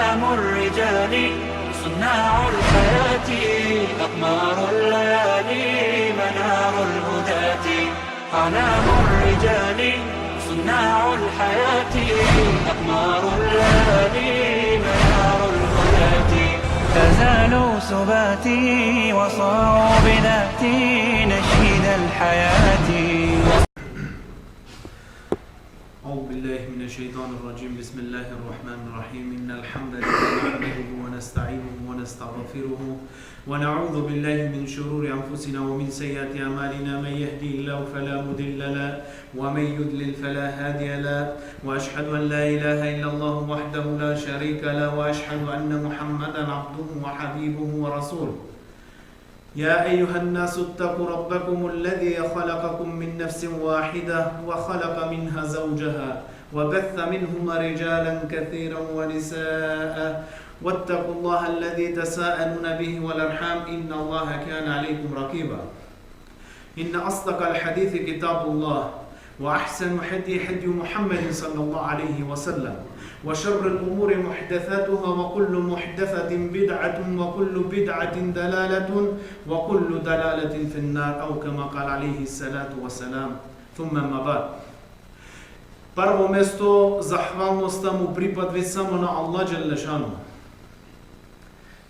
أعلام الرجال صناع الحياة أقمار الليالي منار الهداة. أعلام الرجال صناع الحياة أقمار الليالي منار الهداة. تزالوا سباتي وصاروا بذاتي نشيد الحياة. أعوذ بالله من الشيطان الرجيم. بسم الله الرحمن الرحيم. إن الحمد لله نحمده ونستعينه ونستغفره ونعوذ بالله من شرور أنفسنا ومن سيئات أعمالنا. من يهدي الله فلا مضل له ومن يضلل فلا هادي له. وأشهد أن لا إله إلا الله وحده لا شريك له وأشهد أن محمدا عبده وحبيبه ورسوله. يا أيها الناس اتقوا ربكم الذي خلقكم من نفس واحدة وخلق منها زوجها وبث منهما رجالا كثيرا ونساء واتقوا الله الذي تساءلون به والأرحام إن الله كان عليكم رقيبا. إن أصدق الحديث كتاب الله وأحسن حدي محمد صلى الله عليه وسلم وشر الأمور محدثاتها وكل محدثة بدعة وكل بدعة دلالة وكل دلالة في النار أو كما قال عليه الصلاة والسلام. ثم ما بعد. Prvo mesto zahvalnosta mu pripadvi samo na Allah Đelešanu.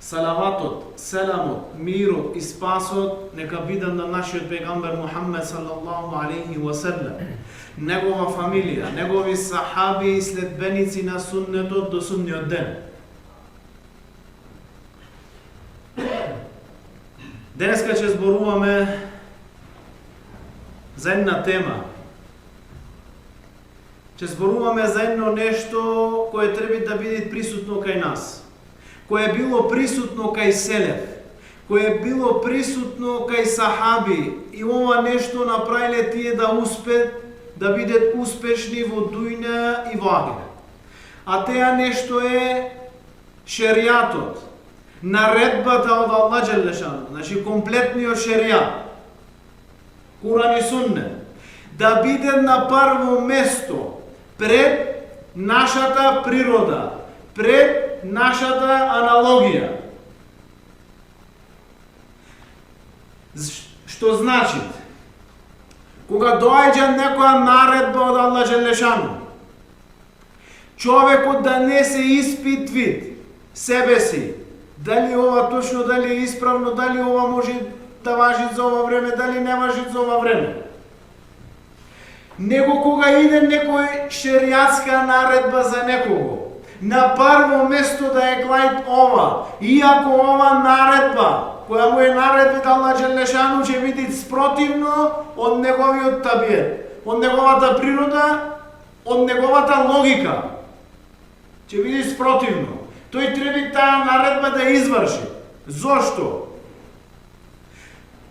Salavatot, selamot, mirot i spasot neka bidan na našiот pejgamber Muhammed sallallahu alaihi wa sallam, негова фамилија, негови сахаби и следбеници на суннетот до судниот ден. Денеска ќе зборуваме за една тема. Ќе зборуваме за едно нешто кое треба да биде присутно кај нас, кое било присутно кај селев, кое било присутно кај сахаби, и ова нешто направиле тие да успеат да бидат успешни во дуња и во ахирет. А теа нешто е шеријатот, наредбата од Аллах Джелешану, значи комплетниот шеријат, Куран и Суннет, да биде на прво место пред нашата природа, пред нашата аналогија. Што значи? Кога доаѓа некоја наредба од Аллах Джелешану, човекот да не се испитви себе си, дали ова точно, дали е исправно, дали ова може да важи за ова време, дали не важи за ова време. Него кога иде некој шеријатска наредба за некого, на прво место да е гледај ова, иако ова наредба која му е наредбит Аллах Джелешану ќе биде спротивно од неговиот табиет, од неговата природа, од неговата логика. Ќе биде спротивно. Тој треба таа наредба да изврши. Зошто?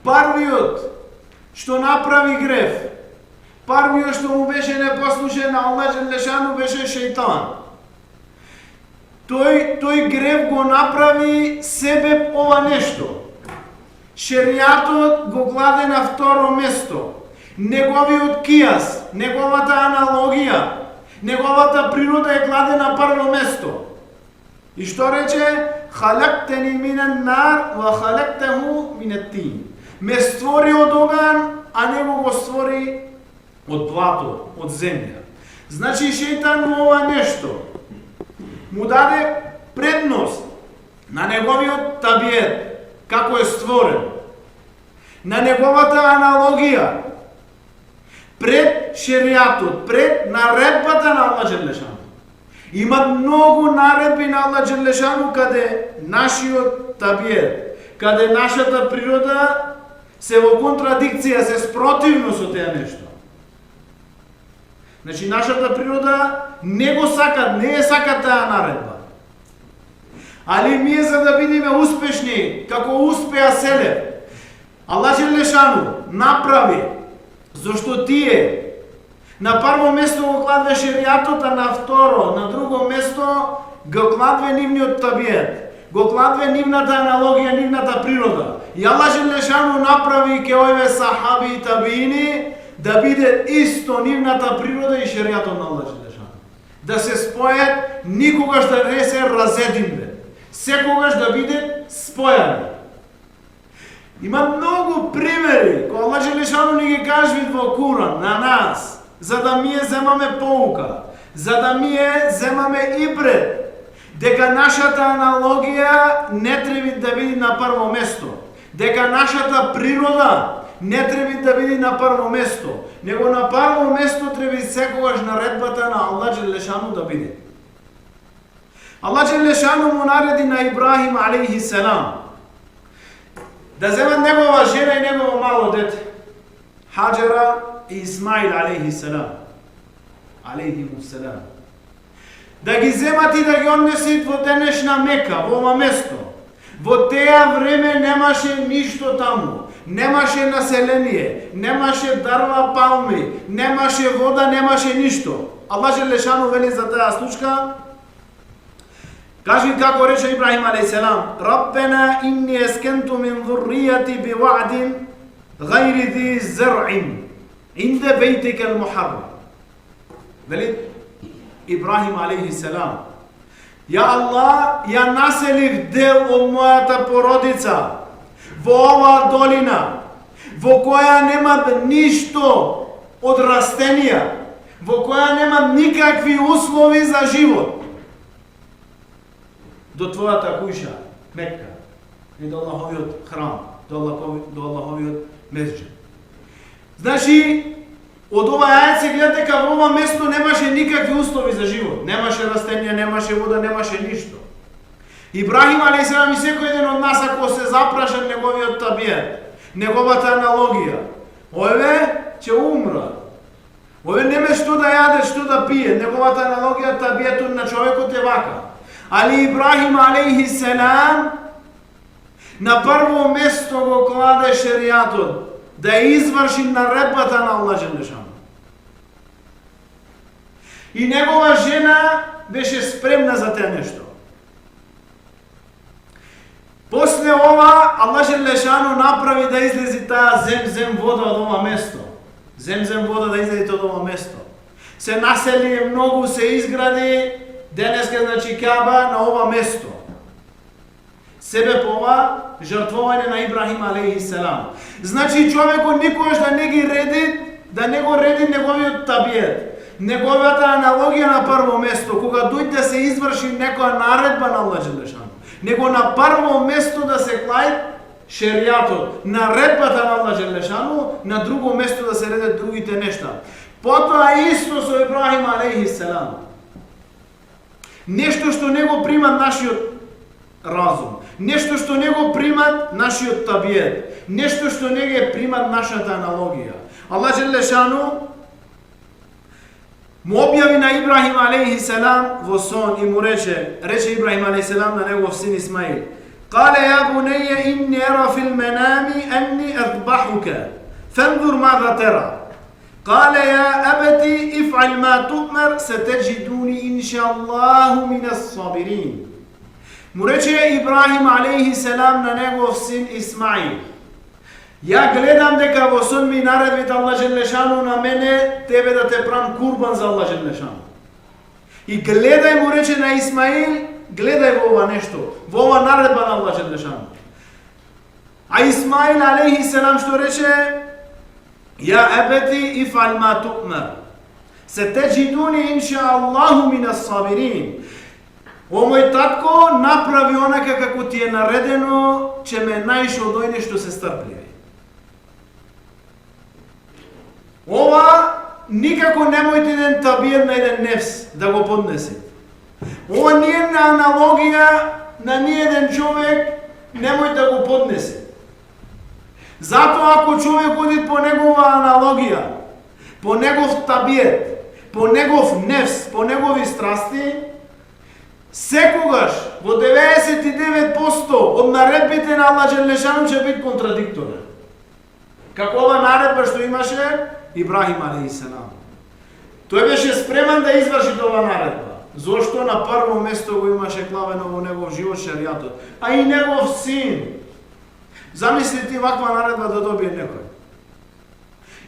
Првиот што направи греф, првиот што му беше непослушен на Аллах Джелешану беше шејтан. Тој греф го направи себе ова нешто. Шеријатот го гладе на второ место. Неговиот кијас, неговата аналогија, неговата природа е гладе на прво место. И што рече? Халактени минен нар ва халактеху минет тин. Ме створи од оган, а него го створи од плато, од земја. Значи шејтан му ова нешто му даде предност на неговиот табиет, како е створен, на неговата аналогија, пред шеријатот, пред наредбата на Аллах Джелешану. Има многу наредби на Аллах Джелешану каде нашиот табиет, каде нашата природа се во контрадикција, се спротивно со теа нешто. Значи нашата природа не го сака, не е сака таа наредба. Али ние за да бидеме успешни, како успеа селев, Аллах Джелешану направи, зашто тие на прво место го кладве шеријатот, а на второ, на друго место го кладве нивниот табиет, го кладве нивната аналогија, нивната природа. И Аллах Джелешану направи ке овие сахаби и табиини да биде исто нивната природа и шеријатот на Аллах Джелешану. да се спојат, никогаш да не се разединбе. Секогаш да бидат спојани. Има многу примери кои Аллах Желешану ни ги кажи во Куран на нас, за да ние земаме поука, за да ние земаме ибрет, дека нашата аналогија не треба да биде на прво место, дека нашата природа не треба да биде на прво место, него на прво место треба секогаш наредбата на Аллах Желешану да биде. Аллах Желешану му нареди на Ибрахим алейхи селам да земат негова жена и негово мало дете, Хаджара и Исмаил алейхи селам, алейхиму селам, да ги земат и да ги однесат во денешна Мека, во ова место. Во теја време немаше ништо таму, немаше население, немаше дрва, палми, немаше вода, немаше ништо. Аллах Желешану вели за таа случка, кажи како рече Ибрахим алейхиссалам: Раббена инни ескенту мин ذُرِّيَّتِي بِوَعْدٍ غَيْرِ ذِي زَرْعٍ عِنْدَ بَيْتِكَ الْمُحَرَّمِ. Вели Ибрахим алейхиссалам: Ја Аллах, ја населив дел од мојата породица во оваа долина, во која нема ништо од растенија, во која нема никакви услови за живот, до твојата куќа, Мекка, и до Аллаховиот храм, до Аллаховиот месџид. Значи, од ова ајет се гледа дека во ова место немаше никакви услови за живот, немаше растенија, немаше вода, немаше ништо. Ибрахим алейхиссалам и секој еден од нас, ако се запраша неговиот табиет, неговата аналогија, ове ќе умра. Ове нема што да јаде, што да пие, неговата аналогија, табиетот на човекот е вака. Али Ибрахим алейхиссалам на прво место го кладе шеријатот, да изврши наредбата на Аллах Желешану. И негова жена беше спремна за те нешто. После ова Аллах Желешану направи да излези таа земзем вода од ова место. Земзем вода да излези од ова место. Се насели многу, се изгради денеска, значи Каба на ова место. Себе по ова жртвување на Ибрахим алейхиссалам. Значи човекот никогаш да не ги реди, да не го реди неговиот табиет, неговата аналогија на прво место, кога дојде да се изврши некоја наредба на Аллах Желешану, него на прво место да се клај шеријатот, наредбата на Аллах Желешану, на друго место да се редат другите нешта. Потоа исто со Ибрахим алейхиссалам. Нешто што не го примат нашиот разум, нешто што не го примат нашиот табиет, нешто што не го примат нашата аналогија. Аллах Желешану му објави на Ибрахим алейхиссалам во сон и му рече Ибрахим алейхиссалам на негов син Исмаил: Кале ја бунеје инни ера фил менами енни азбахука, фензур маза тера. Кале ја абети иф'ал ма ту'мар, сетеджидуни иншааллаху минас сабирин. Му рече Ибрахим алейхиссалам на негов син Исмаил: Ја гледам дека во сон ми наредбите Аллах Желешану на мене, тебе да те прам курбан за Аллах Желешану. И гледај, му рече на Исмаил, гледај во ова нешто, во ова наредба на Аллах Желешану. А Исмаил алейхиссалам што рече: Ја абети иф'ал ма ту'мар, сетеджидуни иншааллаху минас сабирин. О мој татко, направи онака како ти е наредено, че ме најше од ојне што се стрпливи. Ова никако немојте еден табиет на еден нефс да го поднесете. Ова не е на аналогија на ниеден човек, немој да го поднесе. Затоа ако човек оди по негова аналогија, по негов табиет, по негов нефс, по негови страсти, секогаш во 99% од наредбите на Аллах Желешану ќе биде контрадикторен. Како ова наредба што имаше Ибрахим алейхиссалам. Тој беше спремен да изврши ова наредба. Зошто? На прво место го имаше клавено во негов живот шеријатот, а и негов син. Замислите ваква наредба да добие некој.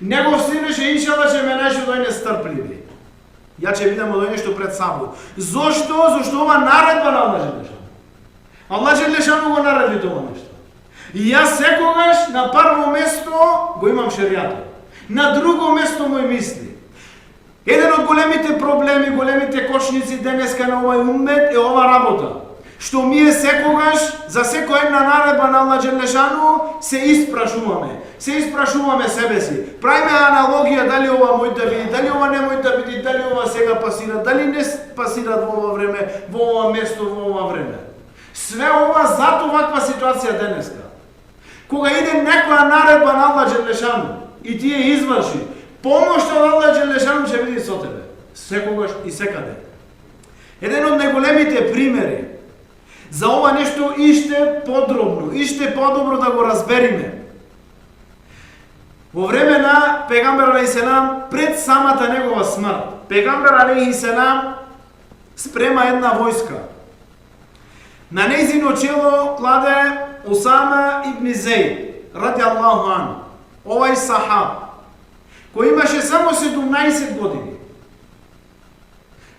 Негов син беше иншалла ќе ме најше дојне стрпливи. Ја ќе видам од нешто пред сабот. Зошто? Зошто ова наредба на Аллах Желешану. Аллах Желешану го нареди тоа нешто. И јас секогаш на прво место го имам шеријатот. На друго место мој мисли. Еден од големите проблеми, големите кочници денеска на овај уммет е ова работа. Што ние секогаш за секоја една наредба на Аллах Желешану се испрашуваме. Се испрашуваме себе си. Правиме аналогија дали ова мој да биде, дали ова не мој да биде, дали ова сега пасира, дали не пасира во ова време, во ова место, во ова време. Све ова зато ваква ситуација денеска. Кога иде некоја наредба на Аллах Желешану и ти ја изврши, помошта на Аллах Желешану ќе биде со тебе. Секогаш и секаде. Еден од најголемите примери за ова нешто иште подробно, иште подобро да го разбериме. Во време на Пегамбер алейхиселам, пред самата негова смрт, Пегамбер алейхиселам спрема една војска. На нејзино чело кладе Усама ибн Зейд, ради Аллаху ан, овај сахаб, кој имаше само 17 години.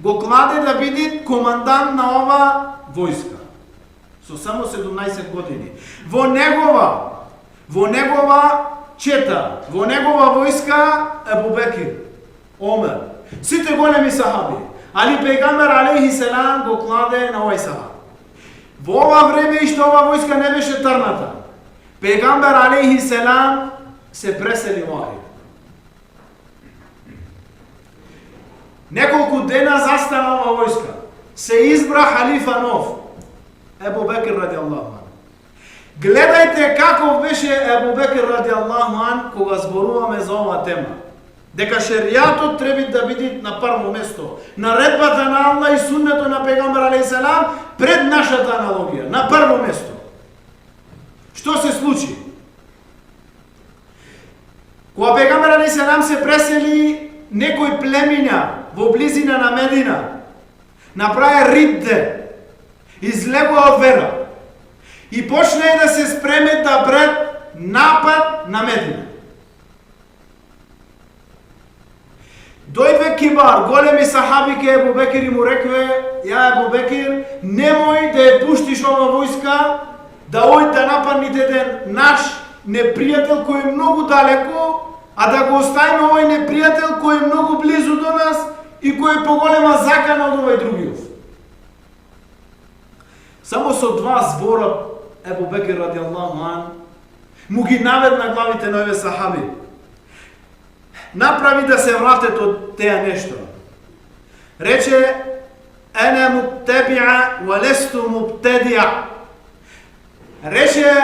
Го кладе да биде командант на ова војска. Со само 17 години. Во негова чета, во негова војска Ебу Бекир, Омер, сите големи сахаби, али Пегамбер алейхиселам го кладе на овај сахаб. Во ова време и што ова војска не беше трната, Пегамбер алейхиселам се пресели во Ахир. Неколку дена застана ова војска. Се избра халифа нов, Ебу Бекир ради Аллаху ан. Гледајте каков беше Ебу Бекир ради Аллаху ан кога зборуваме за ова тема. Дека шеријатот треба да биде на прво место. Наредбата на Аллах и суннето на Пегамбер алейхиселам пред нашата аналогија, на прво место. Што се случи? Кога Пегамбер алейхиселам се пресели некои племиња во близина на Медина, направи ридде, излегува од вера и почне да се спремет да пред напад на Медина. Дојде кибар, големи сахаби ке Ебу Бекир и му рекве: ја Ебу Бекир, немој да ја пуштиш ова војска да ојде да нападне еден наш непријател кој е многу далеко, а да го оставиме овој непријател кој е многу близу до нас и кој е поголема закана од овој другиот. Само со два збора Ебу Бекир ради Аллаху ан му ги наведна главите на овие сахаби. Направи да се вратат од теа нешто. Рече: "Ана муттаби'a ва лесту мубтади'a." Рече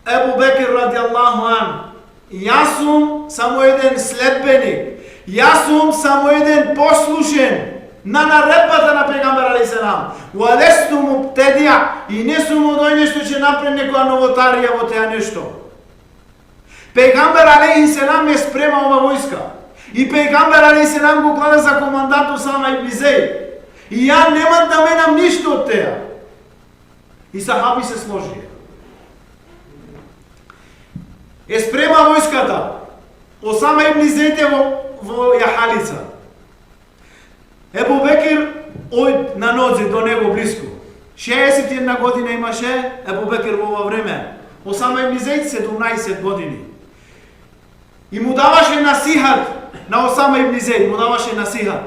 Ебу Бекир ради Аллаху ан: "Јас сум само еден следбеник, јас сум само еден послушен на наредбата на Пегамбер алейхиселам. Ва лесту мубтади'a, и не сум од оној што ќе направи некоја новотарија во теа нешто." Пегамбер алейхиселам е спрема ова војска. И Пегамбер алейхиселам го кладе за командант Усама ибн Зейд. И ја нема да менам ништо од теа. И сахаби се сложија. Е спрема војската. Усама ибн Зейд е во јахалица. Ебу Бекир ојд на нозе до него блиско. 61 година имаше Ебу Бекир во ова време. Усама ибн Зейд 17 години. И му даваше насихат на Усама ибн Зейд, му даваше насихат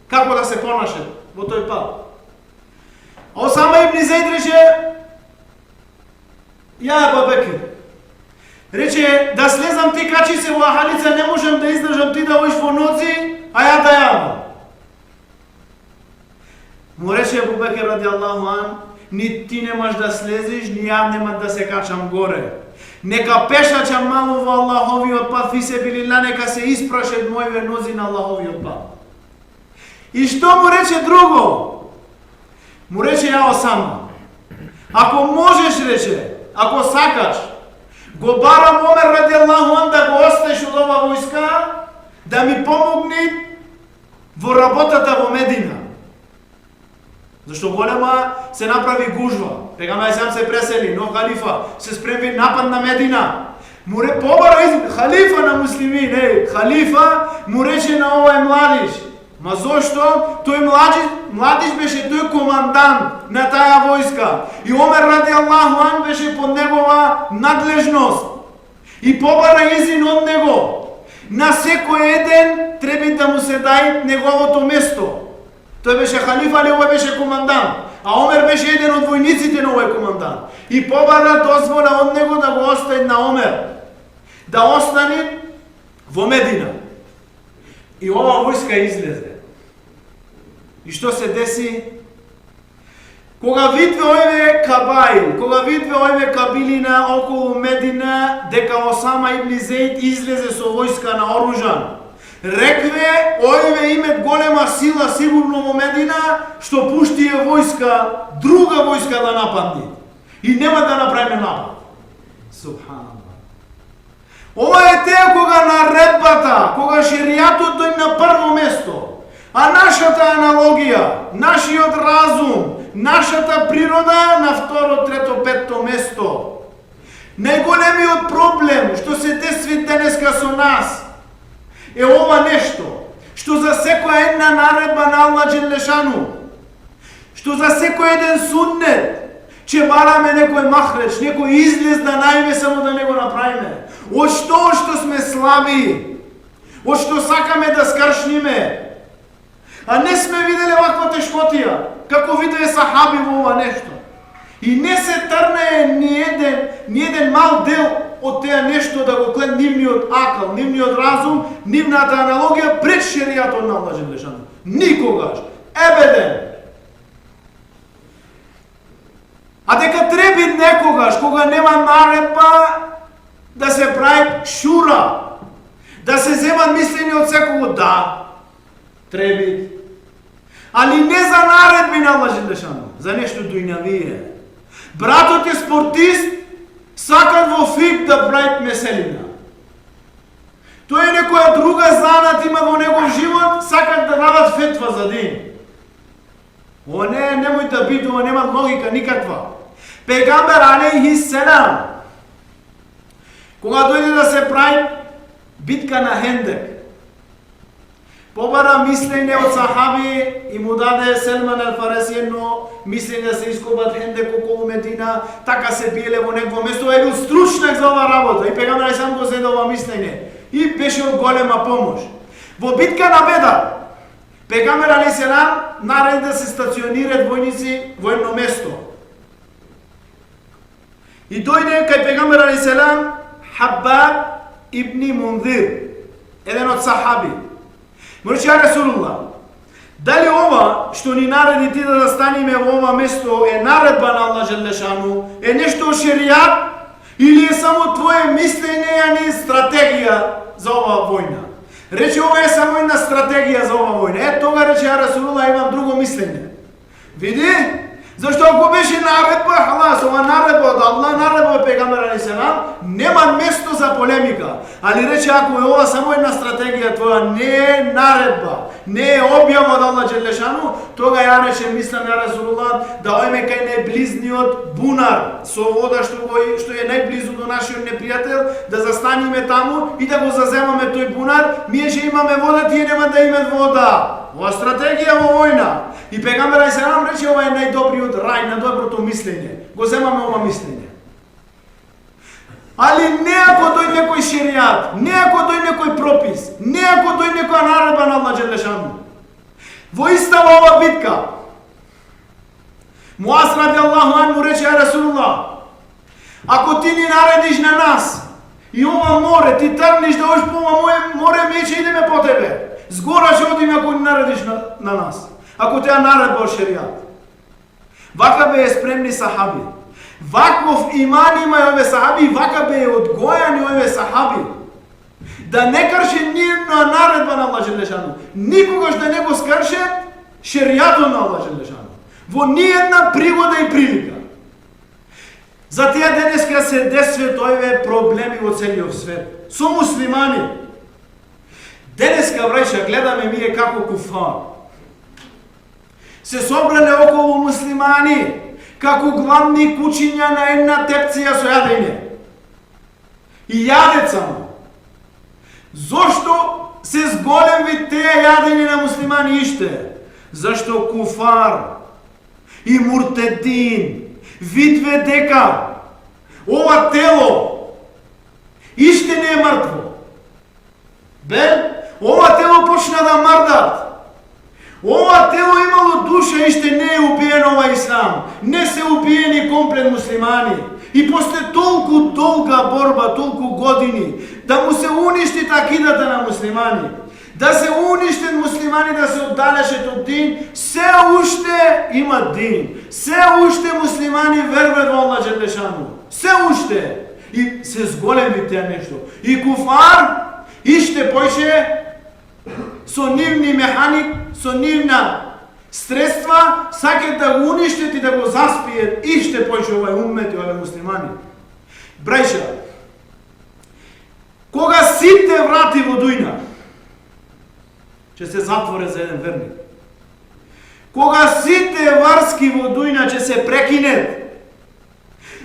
како да се понаше во тој пат. А Усама ибн Зейд рече: "Ја Ебу Бекир, рече, да слезам ти качи се во ахалица, не можам да издржам ти да оиш во ноци, а ја да јавам." Му рече Ебу Бекир ради Аллаху ан: "Ни ти немаш да слезиш, ни ја нема да се качам горе. Нека пешачам малу во Аллаховиот пат, фисебилилла, нека се испрашат моите нози на Аллаховиот пат." И што му рече друго? Му рече: "Ја Осама, ако можеш, рече, ако сакаш, го барам Омер ради Аллаху ан да го остеш од ова војска, да ми помогни во работата во Медина." Зашто голема се направи гужва. Пегамбер сам се пресели, нов халифа, се спреми напад на Медина. Му побара халифа на муслимин, халифа му рече на овој младиш: Ма зошто? Тој младиш беше тој командант на таа војска. И Омер ради Аллаху ан беше под негова надлежност. И побара изин од него. На секој еден треба да му се дај неговото место. Тој беше халифа, али овој беше командант. А Омер беше еден од војниците на овој командант. И побара дозвола од него да го остави на Омер. Да остане во Медина. И ова војска излезе. И што се деси? Кога видве овие кабаил, кога видве овие кабилина околу Медина, дека Осама ибн Зейд излезе со војска на оружан, рекве, овие имат голема сила сигурно во Медина, што пуштие војска, друга војска да нападне. И нема да направиме напад. Субханаллах. Ова е теа кога наредбата, кога шеријатот дојде на прво место, а нашата аналогија, нашиот разум, нашата природа на второ, трето, петто место. Најголемиот проблем што се деси денеска со нас е ова нешто, што за секоја една наредба на Аллах Джелешану, што за секој еден суннет, че бараме некој махреч, некој излез да најме само да не го направиме. Од што сме слаби, од што сакаме да скршниме. А не сме виделе ваква тешкотија, како виделе сахаби во ова нешто. И не се трне ни еден мал дел од теа нешто да го клен нивниот акал, нивниот разум, нивната аналогија пред шеријатот на Аллах Джелешану. Никогаш. Ебеден. А дека треби некогаш, кога нема наредба, да се прави шура, да се земат мислени од секого, да, треби. Али не за наредби на Аллах Джелешану, за нешто дујнавие. Братот е спортист, сакат во фик да прави меселина. Тој е некоја друга занат има во негов живот, сакат да дадат фетва за ден. Ова немој да биде, ова нема логика никаква. Пегамбер алейхи селам, кога дојде да се прави битка на Хендек, побара мислење од сахаби и му даде Селман ал-Фареси едно мислење да се ископат Хендек околу Медина, така се биеле во некво место, е бил стручнак за ова работа и Пегамбер сам го зеде ова мислење и беше од голема помош. Во битка на Бедар, Пегамбер алейхи селам нареди да се стационираат војници во едно место. И дојде кај Пегамбер алейхи селам Хаббаб ибн Мунзир, еден од сахаби. Му рече, ја Расулуллах, дали ова што ни нареди ти да застаниме во ова место е наредба на Аллах Джелешану, е нешто шеријат или е само твое мислење, а не стратегија за ова војна? Рече, ова е само една стратегија за ова војна. Е, тога рече, ја Расулуллах, имам друго мислење. Види? Зашто ако беше наредба, халас, ова наредба од Аллах, наредба од Пегамбер алейхи селам, нема место за полемика. Али рече, ако е ова само една стратегија твоја, не е наредба, не е објава од Аллах Джелешану, тога ја рече, мислам ја Расулуллах, да ојме кај најблизниот бунар со вода што е најблизу до нашиот непријател, да застаниме таму и да го заземаме тој бунар, ние ќе имаме вода, тие нема да имат вода. Ова стратегија во војна. И Пегамбер алейхи селам рече, ова е најдобриот рај, најдоброто мислење. Го земаме ова мислење. Али не ако дојде некој шеријат, не ако дојде некој пропис, не ако дојде некоја наредба на Аллах Джелешану. Во истава ова битка, Муаз ради Аллаху ан му рече, ја Расулуллах, ако ти ни наредиш на нас и ова море, ти тргнеш да ош по ова море, ми ќе идеме по тебе. Згора ќе одиме ако ни наредиш на нас. Ако теа наредба од шеријат. Вака бе спремни сахаби. Ваков иман има овие сахаби, вака бе одгојани овие сахаби. Да не крше ни една наредба на Аллах Джелешану. Никогаш да не го скрше шеријатот на Аллах Джелешану. Во ни една пригода и прилика. За тие денеска се десвет овие проблеми во целиот свет. Со муслимани. Денеска, браќа, гледаме ние како куфар. Се собрале околу муслимани, како главни кучиња на една тепција со јадење. И јадат само. Зошто се зголеми теја јадење на муслимани иште. Зашто куфар и муртедин видве дека ова тело иште не е мртво. Ова тело почна да мрдат. Ова тело имало душа, иште не е убиен ова ислам. Не се убиени комплет муслимани. И после толку долга борба, толку години, да му се уништи такидата на муслимани, да се уништен муслимани, да се оддалечат од дин, се уште има дин. Се уште муслимани веруват во Аллах Джелешану. Се уште. И се зголеми теа нешто. И куфар иште појше со нивни механик, со нивна средства, сакат да го уништат и да го заспият иште појше овај уммет и овај муслимани. Брајша, кога сите врати во дујна ќе се затворе за еден верник, кога сите врски во дујна ќе се прекинет,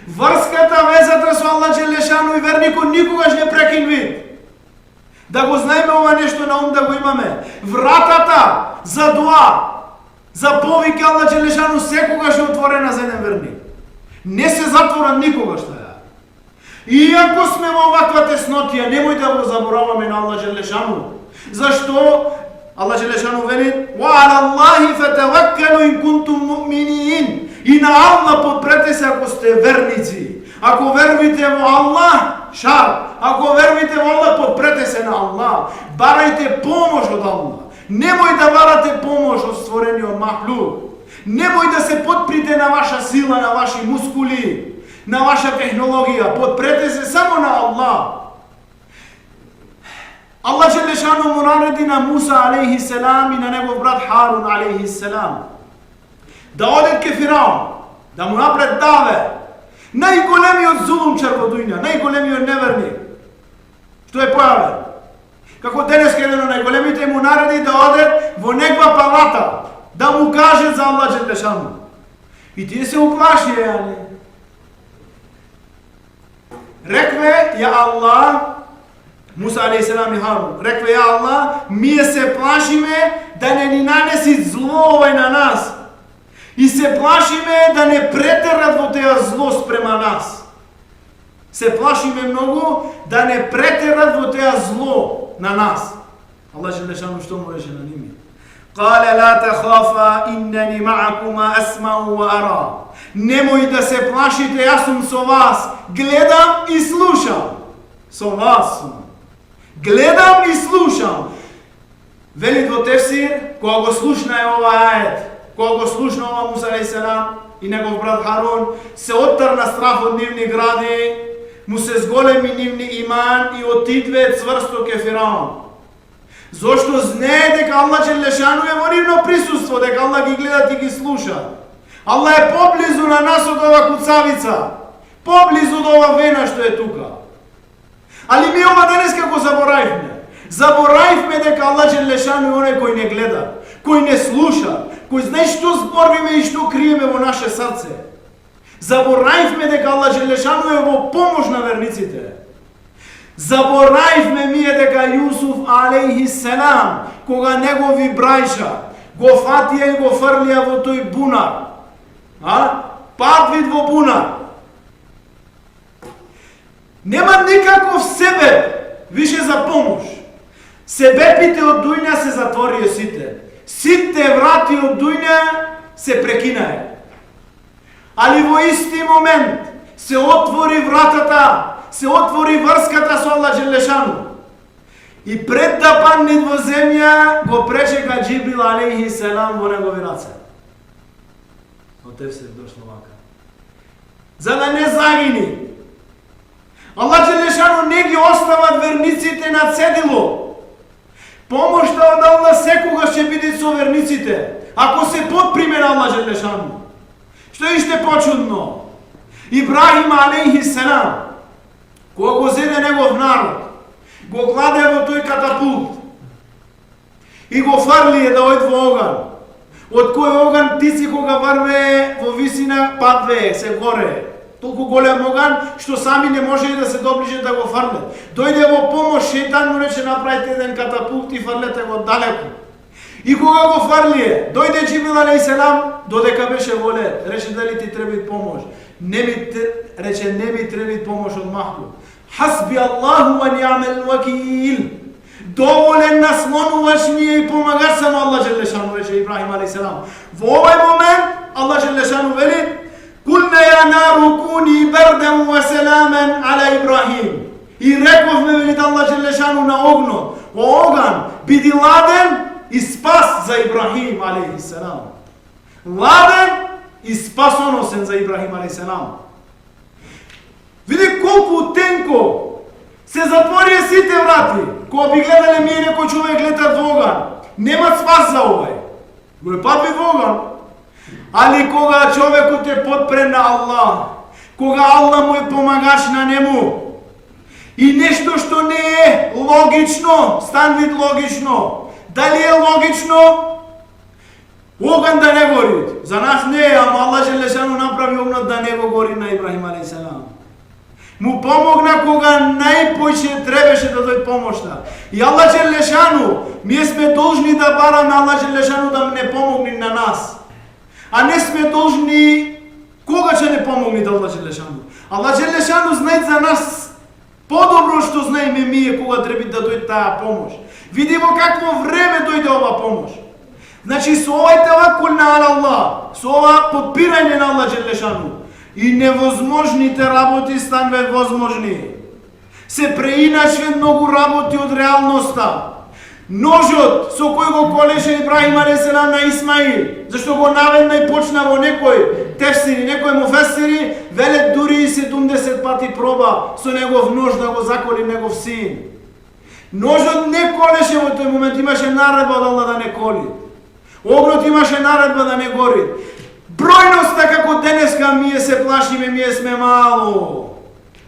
врската, везата со Аллах Джелешану и верникот никогаш не прекинви. Да го знаеме ова нешто на ум, да го имаме. Вратата за дуа, за повик Аллах Джелешану секогаш е отворена за еден верник. Не се затвора никогаш таја. Иако сме во оваква теснотија, немој да го забораваме на Аллах Джелешану. Зашто Аллах Джелешану вели: "Ва ала Аллахи фатаваккалу ин кунтум муъминин." И на Аллах подпрете се ако сте верници. Ако верувате во Аллах, шар. Ако верувате во Аллах, подпрете се на Аллах. Барајте помош од Аллах. Немој да барате помош од створениот махлук. Немој да се подприте на ваша сила, на ваши мускули, на ваша технологија. Подпрете се само на Аллах. Аллах Джелешану му нареди на Муса алейхи селам и на негов брат Харун алейхи селам да одат ке Фираун, да му напред даве. Најголемиот зулумчар во дујна, најголемиот неверник, што е појавен. Како денес еден од најголемите му нареди да оде во негва палата, да му каже за Аллах Джелешану. И тие се уплашија, али. Рекве, ја Аллах, Муса алейхиссалам и Харун, рекве, ја Аллах, ние се плашиме да не ни нанеси зло овај на нас. И се плашиме да не претерат во теја зло спрема нас. Се плашиме многу да не претерат во теја зло на нас. Аллах Джелешану што му рече на ними? Кале ла тахафа иннени маакума асмау ва ара. Немој да се плашите, јас сум со вас. Гледам и слушам. Со вас сум. Гледам и слушам. Вели во тефсир, кога го слушна е ова ајет, кога го слушна ова Муса алейхиссалам и негов брат Харун, се оттарна страф од нивни гради, му се зголеми нивни иман и отидве цврсто ке Фираун. Зошто знае дека Аллах Джелешану е во нивно присуство, дека Аллах ги гледа и ги слуша. Аллах е поблизу на нас од ова куцавица, поблизу од ова вена што е тука. Али ми ова денес како заборавивме. Заборавивме дека Аллах Джелешану е оној кој не гледа, кој не слуша, кој знае што зборвиме и што криеме во наше срце. Заборавивме дека Аллах Джелешану е во помош на верниците. Заборавивме ние дека Јусуф алейхиссалам, кога негови брајша го фатија и го фрлија во тој бунар, падвид во бунар, нема никаков себе више за помош. Себепите од дујна се затворија сите. Сите врати од дујна се прекинае. Али во исти момент се отвори вратата, се отвори врската со Аллах Джелешану. И пред да падне во земја, го пречека Џибрил алейхиссалам во негови раце. Од тефсир дошло вака. За да не загини. Аллах Джелешану не ги остават верниците на цедило. Помошта од Аллах секогаш ќе биде со верниците, ако се подприме на Аллах Джелешану. Што е иште почудно? Ибрахим алейхиссалам, кога го зеде негов народ, го кладе во тој катапулт и го фарлие да ојд во оган. Од кој оган птици кога врве во висина падве, се горе. толку голем оган, што сами не може и да се доближат да го фрлят. Дојде во помош, шејтан му рече направите еден катапулт и фрлете го далеко. И кога го фрлие, дојде Џибрил алейхиселам, додека беше во лед, рече дали ти треба помош. Не ми треба помош од махлук. Хасби Аллаху ва ни'мал вакил. Доволен наслонуваш ми е и помагаш само Аллах Джелешану, рече Ибрахим алейхиселам. Во овој момент Аллах Джелешану вели: "Кулна ја нару куни берден ва селамен ала Ибрахим." И рековме, вели Аллах Джелешану, на огнот, во оган биди ладен и спас за Ибрахим алейхиселам. Ладен и спасоносен за Ибрахим алейхиселам. Види колку тенко се затворија сите врати. Кога би гледале ние некој човек летат во оган, нема спас за овај. Го е папи во оган. Али кога човекот е подпрен на Аллах, кога Аллах му е помагаш на нему, и нешто што не е логично, стан вид логично, дали е логично, оган да не гори. За нас не е, ама Аллах Джелешану направи огнот да не го гори на Ибрахим алейхиселам. Му помогна кога најпојше требаше да дојде помошта. И Аллах Джелешану, ние сме должни да бараме Аллах Джелешану да не помогне на нас. А не сме должни кога ќе не помогне да Аллах Джелешану. Аллах Джелешану знае за нас подобро што знаеме ние кога треба да дојде таа помош. Види во какво време дојде ова помош. Значи со овај тавакул на Аллах, со ова подпирање на Аллах Джелешану, и невозможните работи станваат возможни. Се преиначваат многу работи од реалноста. Ножот со кој го колеше Ибрахим алейхиселам на Исмаил, зашто го наведна и почна во некој тефсири, некој муфесири, велет дури и 70 пати проба со негов нож да го заколи негов син. Ножот не колеше во тој момент, имаше наредба од Аллах да не коли. Огнот имаше наредба да не гори. Бројноста како денеска ние се плашиме, ние сме мало.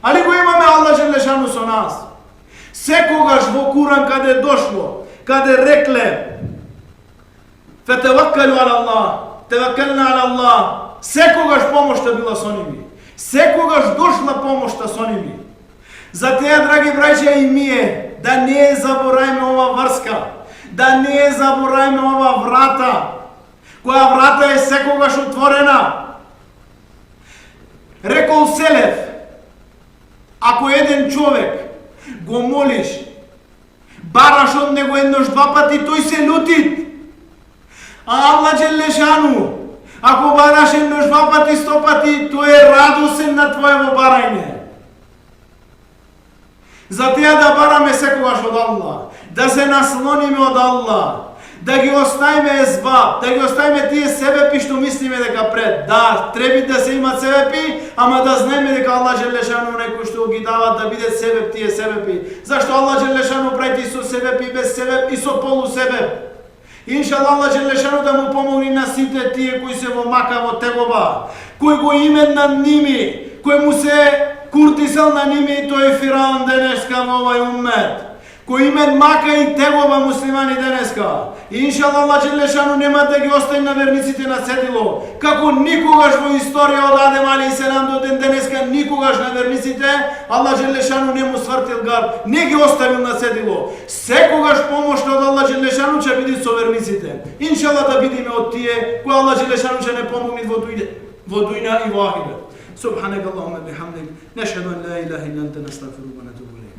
Али го имаме Аллах Джелешану со нас. Секогаш во Куран каде дошло, каде рекле фетеваккалу ала Аллах, теваккална ала Аллах, секогаш помошта била со ними. Секогаш дошла помошта со ними. За теја, драги браќа, и ние да не заборајме ова врска, да не заборајме ова врата, која врата е секогаш отворена. Рекол Селев, ако еден човек го молиш, бараш од него еднош два пати, тој се лути. А Аллах Джелешану, ако бараш еднош два пати, 100 пати, тој е радосен на твоево барање. За теја да бараме секогаш од Аллах, да се наслониме од Аллах, да ги оставиме езбаб, да ги оставиме тие себепи што мислиме дека пред. Да, треба да се имат себепи, ама да знаеме дека Аллах Джелешану некој што ги дава да бидат себеп тие себепи. Зашто Аллах Джелешану прави со себеп и без себеп и со полусебеп. Иншаллах Аллах Джелешану да му помогне на сите тие кои се во мака, во тегоба, кој го имен над ними, кој му се куртисал на ними, и тој е Фираун денеска во овај уммет, кој имен мака и тегоба муслимани денеска. Иншаллах Аллах Джелешану нема да ги остави на верниците на цедило, како никогаш во историја од Адем алейхиселам до ден денеска, никогаш на верниците Аллах Джелешану не му свртил гар, не ги оставил на цедило. Секогаш помошта од Аллах Джелешану ќе биде со верниците. Иншаллах да бидеме од тие кои Аллах Джелешану ќе не помогне во дуња и во ахирет. Субханакаллахумма бихамдик, нешхаду ан ла илаха илля анта, настагфирука ва натубу илейк.